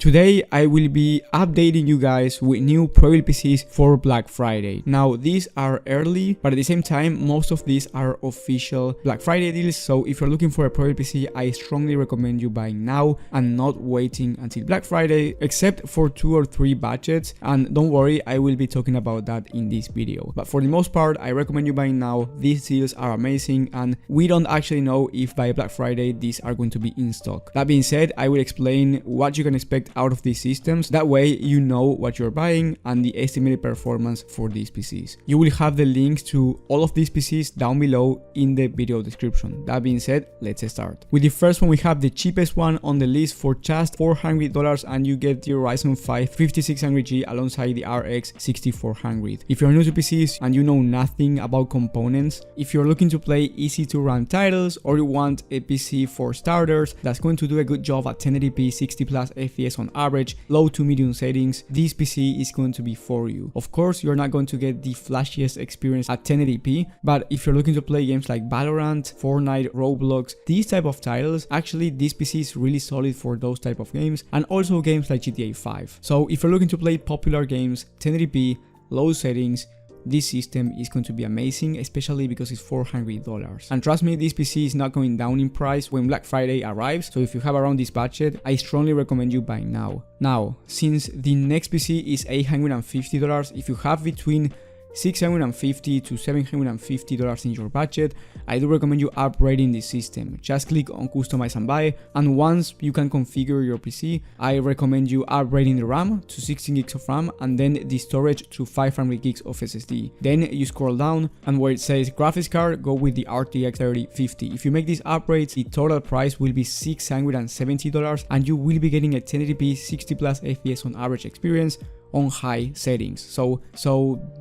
Today I will be updating you guys with new Prebuilt PCs for Black Friday. Now these are early, but at the same time most of these are official Black Friday deals, so if you're looking for a Prebuilt PC, I strongly recommend you buying now and not waiting until Black Friday, except for 2 or 3 budgets, and don't worry, I will be talking about that in this video. But for the most part, I recommend you buying now. These deals are amazing and we don't actually know if by Black Friday these are going to be in stock. That being said, I will explain what you can expect out of these systems. That way you know what you're buying and the estimated performance for these PCs. You will have the links to all of these PCs down below in the video description. That being said, let's start. With the first one, we have the cheapest one on the list for just $400 and you get the Ryzen 5 5600G alongside the RX 6400. If you're new to PCs and you know nothing about components, if you're looking to play easy to run titles, or you want a PC for starters that's going to do a good job at 1080p 60 plus FPS on average, low to medium settings, this PC is going to be for you. Of course, you're not going to get the flashiest experience at 1080p, but if you're looking to play games like Valorant, Fortnite, Roblox, these type of titles, actually this PC is really solid for those type of games, and also games like GTA 5. So if you're looking to play popular games, 1080p, low settings, this system is going to be amazing, especially because it's $400. And trust me, this PC is not going down in price when Black Friday arrives, so if you have around this budget, I strongly recommend you buying now. Now, since the next PC is $850, if you have between $650 to $750 in your budget, I do recommend you upgrading this system. Just click on customize and buy, and once you can configure your PC, I recommend you upgrading the RAM to 16 gigs of RAM and then the storage to 500 gigs of SSD. Then you scroll down and where it says graphics card, go with the RTX 3050. If you make these upgrades, the total price will be $670 and you will be getting a 1080p 60 plus FPS on average experience on high settings. So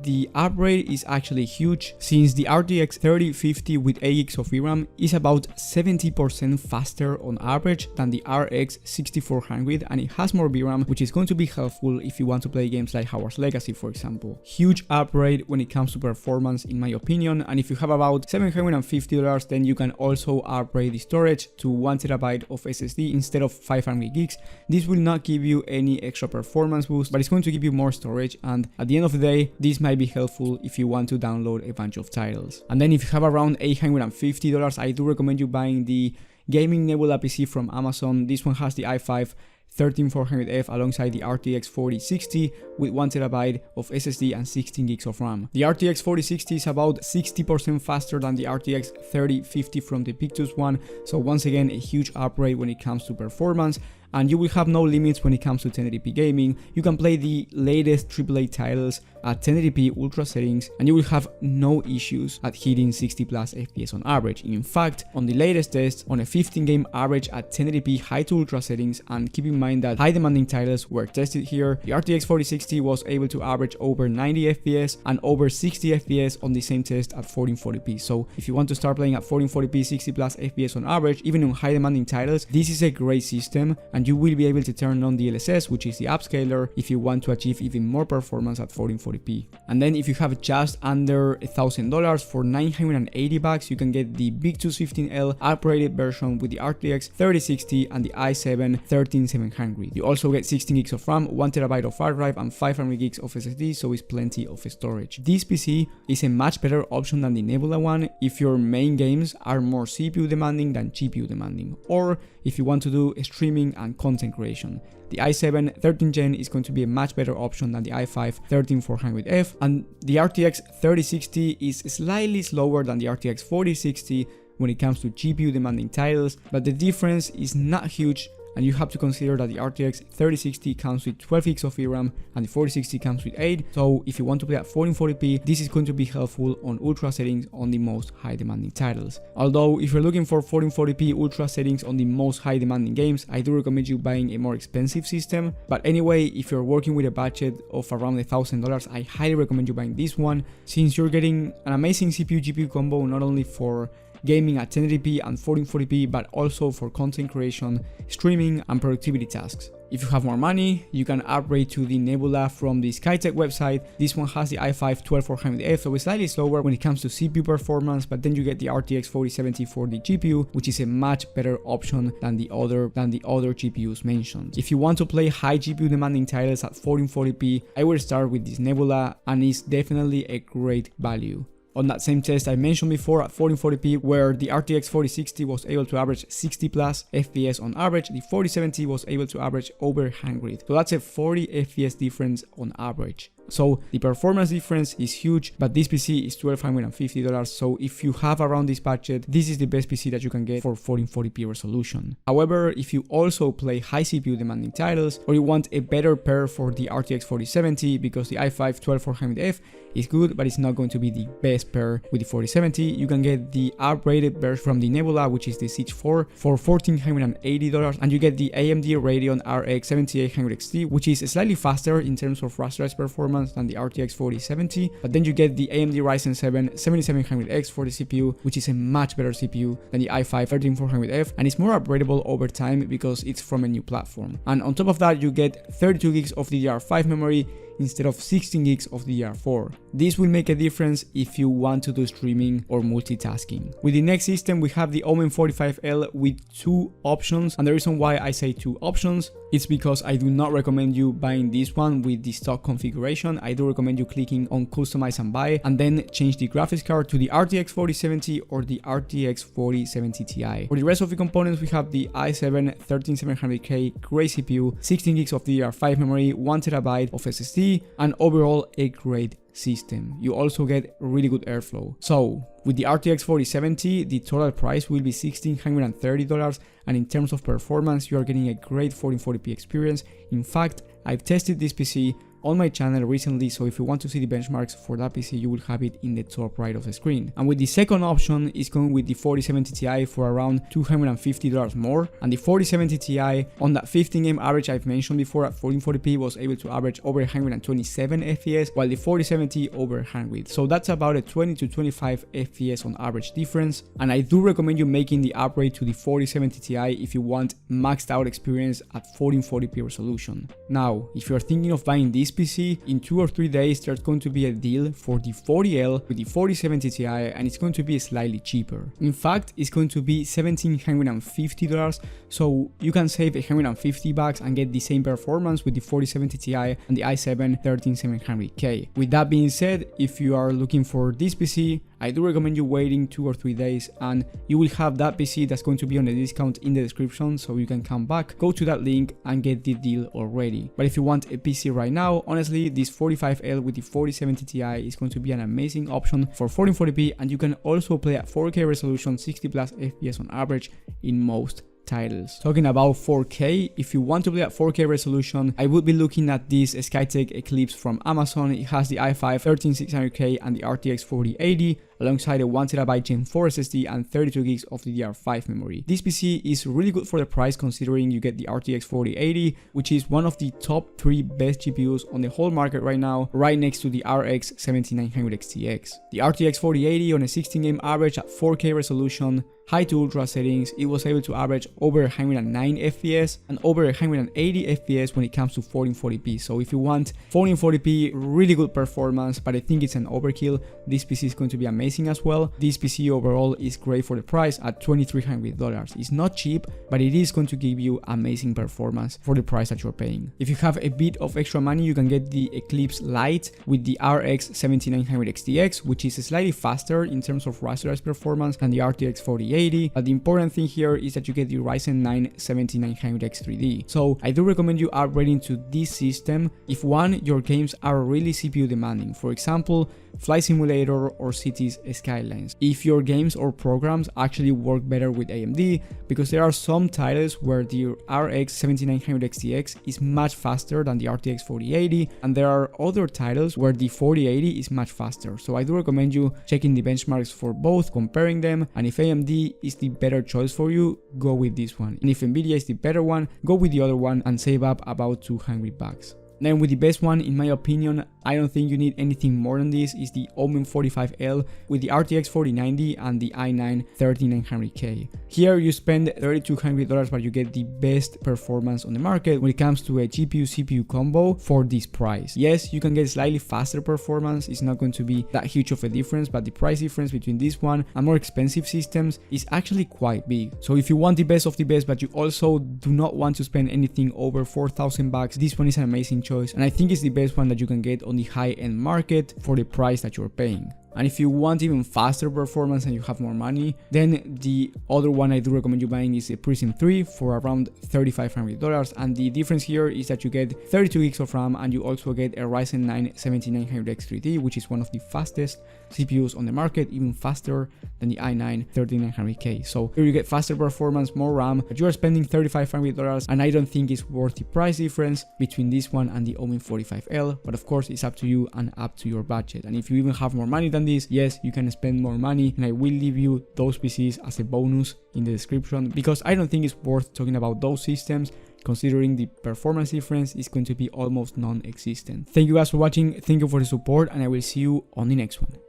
the upgrade is actually huge, since the RTX 3050 with 8 gigs of VRAM is about 70% faster on average than the RX 6400, and it has more VRAM, which is going to be helpful if you want to play games like Hogwarts Legacy, for example. Huge upgrade when it comes to performance in my opinion, and if you have about $750, then you can also upgrade the storage to 1TB of SSD instead of 500 gigs. This will not give you any extra performance boost, but it's going to give you more storage, and at the end of the day, this might be helpful if you want to download a bunch of titles. And then if you have around $850, I do recommend you buying the Gaming Nebula PC from Amazon. This one has the i5 13400F alongside the RTX 4060 with 1TB of SSD and 16 gigs of RAM. The RTX 4060 is about 60% faster than the RTX 3050 from the Pictus one, so once again a huge upgrade when it comes to performance. And you will have no limits when it comes to 1080p gaming. You can play the latest AAA titles at 1080p ultra settings and you will have no issues at hitting 60 plus FPS on average. In fact, on the latest test, on a 15 game average at 1080p high to ultra settings, and keep in mind that high demanding titles were tested here, the RTX 4060 was able to average over 90 FPS and over 60 FPS on the same test at 1440p. So if you want to start playing at 1440p 60 plus FPS on average, even on high demanding titles, this is a great system, and you will be able to turn on the DLSS, which is the upscaler, if you want to achieve even more performance at 1440p. And then if you have just under $1,000, for $980, you can get the Big 15L upgraded version with the RTX 3060 and the i7 13700. You also get 16 gigs of RAM, 1TB of hard drive and 500 gigs of SSD, so it's plenty of storage. This PC is a much better option than the Nebula one if your main games are more CPU demanding than GPU demanding, or if you want to do streaming and content creation. The i7 13th gen is going to be a much better option than the i5 13400F, and the RTX 3060 is slightly slower than the RTX 4060 when it comes to GPU demanding titles, but the difference is not huge, and you have to consider that the RTX 3060 comes with 12 gigs of VRAM and the 4060 comes with 8, so if you want to play at 1440p, this is going to be helpful on ultra settings on the most high demanding titles. Although if you're looking for 1440p ultra settings on the most high demanding games, I do recommend you buying a more expensive system. But anyway, if you're working with a budget of around $1,000, I highly recommend you buying this one, since you're getting an amazing CPU GPU combo not only for gaming at 1080p and 1440p, but also for content creation, streaming, and productivity tasks. If you have more money, you can upgrade to the Nebula from the Skytech website. This one has the i5 12400F, so it's slightly slower when it comes to CPU performance, but then you get the RTX 4070 for the GPU, which is a much better option than the other GPUs mentioned. If you want to play high GPU demanding titles at 1440p, I would start with this Nebula, and it's definitely a great value. On that same test I mentioned before at 1440p, where the RTX 4060 was able to average 60 plus FPS on average, the 4070 was able to average over 100. So that's a 40 FPS difference on average. So the performance difference is huge, but this PC is $1,250, so if you have around this budget, this is the best PC that you can get for 1440p resolution. However, if you also play high CPU demanding titles, or you want a better pair for the RTX 4070, because the i5 12400F is good, but it's not going to be the best pair with the 4070, you can get the upgraded version from the Nebula, which is the Siege 4, for $1,480, and you get the AMD Radeon RX 7800 XT, which is slightly faster in terms of rasterized performance than the RTX 4070, but then you get the AMD Ryzen 7 7700X for the CPU, which is a much better CPU than the i5 13400F, and it's more upgradable over time because it's from a new platform. And on top of that, you get 32 gigs of DDR5 memory instead of 16 gigs of DDR4. This will make a difference if you want to do streaming or multitasking. With the next system, we have the Omen 45L with two options, and the reason why I say two options is because I do not recommend you buying this one with the stock configuration. I do recommend you clicking on customize and buy, and then change the graphics card to the RTX 4070 or the RTX 4070 Ti. For the rest of the components, we have the i7 13700K gray CPU, 16 gigs of DDR5 memory, 1TB of SSD, and overall a great system. You also get really good airflow. So with the RTX 4070, the total price will be $1,630, and in terms of performance, you are getting a great 1440p experience. In fact, I've tested this PC on my channel recently, so if you want to see the benchmarks for that PC, you will have it in the top right of the screen. And with the second option is going with the 4070 Ti for around $250 more, and the 4070 Ti on that 15 game average I've mentioned before at 1440p was able to average over 127 FPS, while the 4070 over 100. So that's about a 20 to 25 FPS on average difference, and I do recommend you making the upgrade to the 4070 Ti if you want maxed out experience at 1440p resolution. Now, if you're thinking of buying this PC, in 2 or 3 days there's going to be a deal for the 40L with the 4070 Ti, and it's going to be slightly cheaper. In fact, it's going to be $1,750, so you can save $150 and get the same performance with the 4070 Ti and the i7 13700K. With that being said, if you are looking for this PC, I do recommend you waiting 2 or 3 days, and you will have that PC that's going to be on a discount in the description, so you can come back, go to that link and get the deal already. But if you want a PC right now, honestly, this 45L with the 4070 Ti is going to be an amazing option for 1440p, and you can also play at 4K resolution, 60 plus FPS on average in most titles. Talking about 4K, if you want to play at 4K resolution, I would be looking at this Skytech Eclipse from Amazon. It has the i5 13600K and the RTX 4080 alongside a 1TB Gen 4 SSD and 32 gigs of DDR5 memory. This PC is really good for the price, considering you get the RTX 4080, which is one of the top 3 best GPUs on the whole market right now, right next to the RX 7900 XTX. The RTX 4080 on a 16 game average at 4K resolution, high to ultra settings, it was able to average over 109 FPS and over 180 FPS when it comes to 1440p. So if you want 1440p, really good performance, but I think it's an overkill, this PC is going to be amazing as well. This PC overall is great for the price at $2,300. It's not cheap, but it is going to give you amazing performance for the price that you're paying. If you have a bit of extra money, you can get the Eclipse Lite with the RX 7900 XTX, which is slightly faster in terms of rasterized performance than the RTX 4080, but the important thing here is that you get the Ryzen 9 7900X 3D. So I do recommend you upgrading to this system if one, your games are really CPU demanding, for example, Flight Simulator or Cities Skylines. If your games or programs actually work better with AMD, because there are some titles where the RX 7900 XTX is much faster than the RTX 4080, and there are other titles where the 4080 is much faster. So I do recommend you checking the benchmarks for both, comparing them, and if AMD is the better choice for you, go with this one. And if Nvidia is the better one, go with the other one and save up about $200. Then with the best one, in my opinion, I don't think you need anything more than this, is the Omen 45L with the RTX 4090 and the i9 3900K. Here you spend $3,200 but you get the best performance on the market when it comes to a GPU-CPU combo for this price. Yes, you can get slightly faster performance, it's not going to be that huge of a difference, but the price difference between this one and more expensive systems is actually quite big. So if you want the best of the best but you also do not want to spend anything over 4,000 bucks, this one is an amazing choice, and I think it's the best one that you can get on the high-end market for the price that you're paying. And if you want even faster performance and you have more money, then the other one I do recommend you buying is a Prism 3 for around $3,500. And the difference here is that you get 32 gigs of RAM and you also get a Ryzen 9 7900X 3D, which is one of the fastest CPUs on the market, even faster than the i9 3900K. So here you get faster performance, more RAM, but you are spending $3,500, and I don't think it's worth the price difference between this one and the Omen 45L. But of course, it's up to you and up to your budget. And if you even have more money than this, yes, you can spend more money, and I will leave you those PCs as a bonus in the description, because I don't think it's worth talking about those systems, considering the performance difference is going to be almost non-existent. Thank you guys for watching, thank you for the support, and I will see you on the next one.